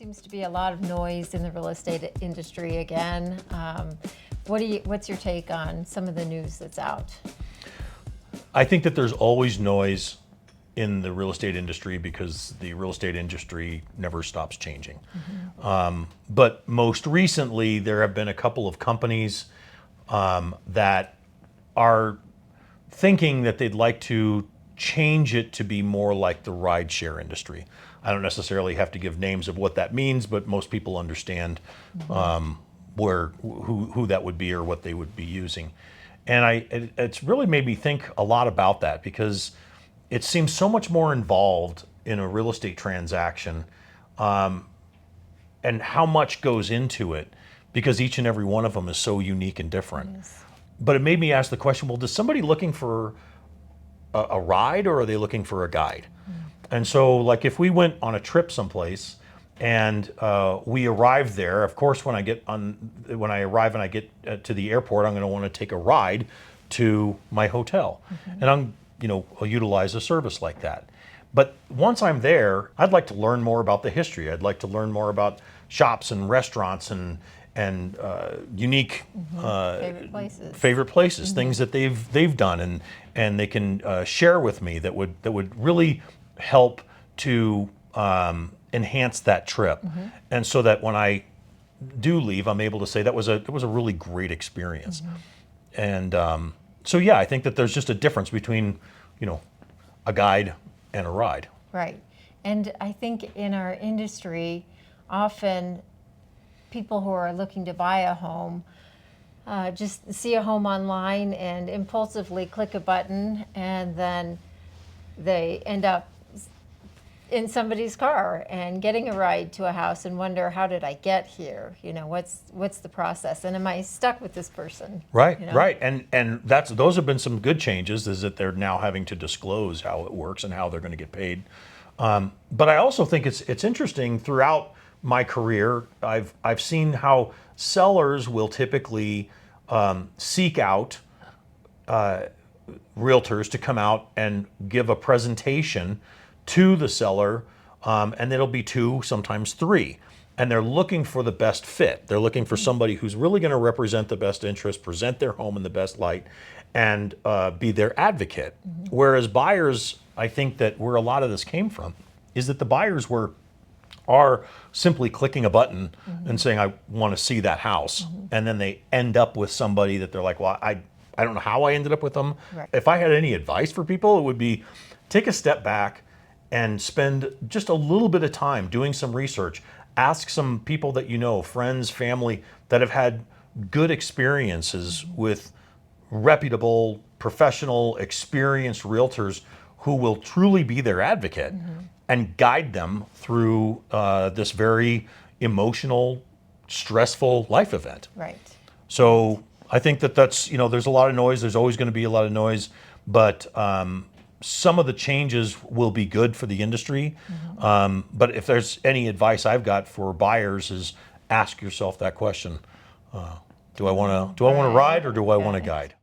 seems to be a lot of noise in the real estate industry again. What's your take on some of the news that's out? I think that there's always noise in the real estate industry because the real estate industry never stops changing. But most recently, there have been a couple of companies that are thinking that they'd like to change it to be more like the rideshare industry. I don't necessarily have to give names of what that means, but most people understand who that would be or what they would be using. And it's really made me think a lot about that because it seems so much more involved in a real estate transaction and how much goes into it because each and every one of them is so unique and different. Yes. But it made me ask the question, well, does somebody looking for a ride or are they looking for a guide? And so like if we went on a trip someplace and we arrived there, of course, when I arrive and I get to the airport, I'm going to want to take a ride to my hotel. And I'll utilize a service like that. But once I'm there, I'd like to learn more about the history. I'd like to learn more about shops and restaurants and unique favorite places, things that they've done and they can share with me that would really help to enhance that trip. And so that when I do leave, I'm able to say that was a really great experience. And so yeah, I think that there's just a difference between a guide and a ride. Right. And I think in our industry, often people who are looking to buy a home just see a home online and impulsively click a button, and then they end up in somebody's car and getting a ride to a house and wonder, how did I get here? What's the process? And am I stuck with this person? Right, right. And those have been some good changes, is that they're now having to disclose how it works and how they're going to get paid. But I also think it's interesting throughout my career, I've seen how sellers will typically seek out realtors to come out and give a presentation to the seller, and it'll be 2, sometimes 3. And they're looking for the best fit. They're looking for somebody who's really going to represent the best interest, present their home in the best light, and be their advocate. Whereas buyers, I think that where a lot of this came from, is that the buyers are simply clicking a button and saying, I want to see that house. And then they end up with somebody that they're like, well, I don't know how I ended up with them. Right. If I had any advice for people, it would be take a step back and spend just a little bit of time doing some research. Ask some people that friends, family, that have had good experiences with reputable, professional, experienced realtors who will truly be their advocate and guide them through this very emotional, stressful life event. Right. So I think that's, there's a lot of noise. There's always going to be a lot of noise, but some of the changes will be good for the industry. But if there's any advice I've got for buyers is ask yourself that question. Do I want to ride or do I want to guide?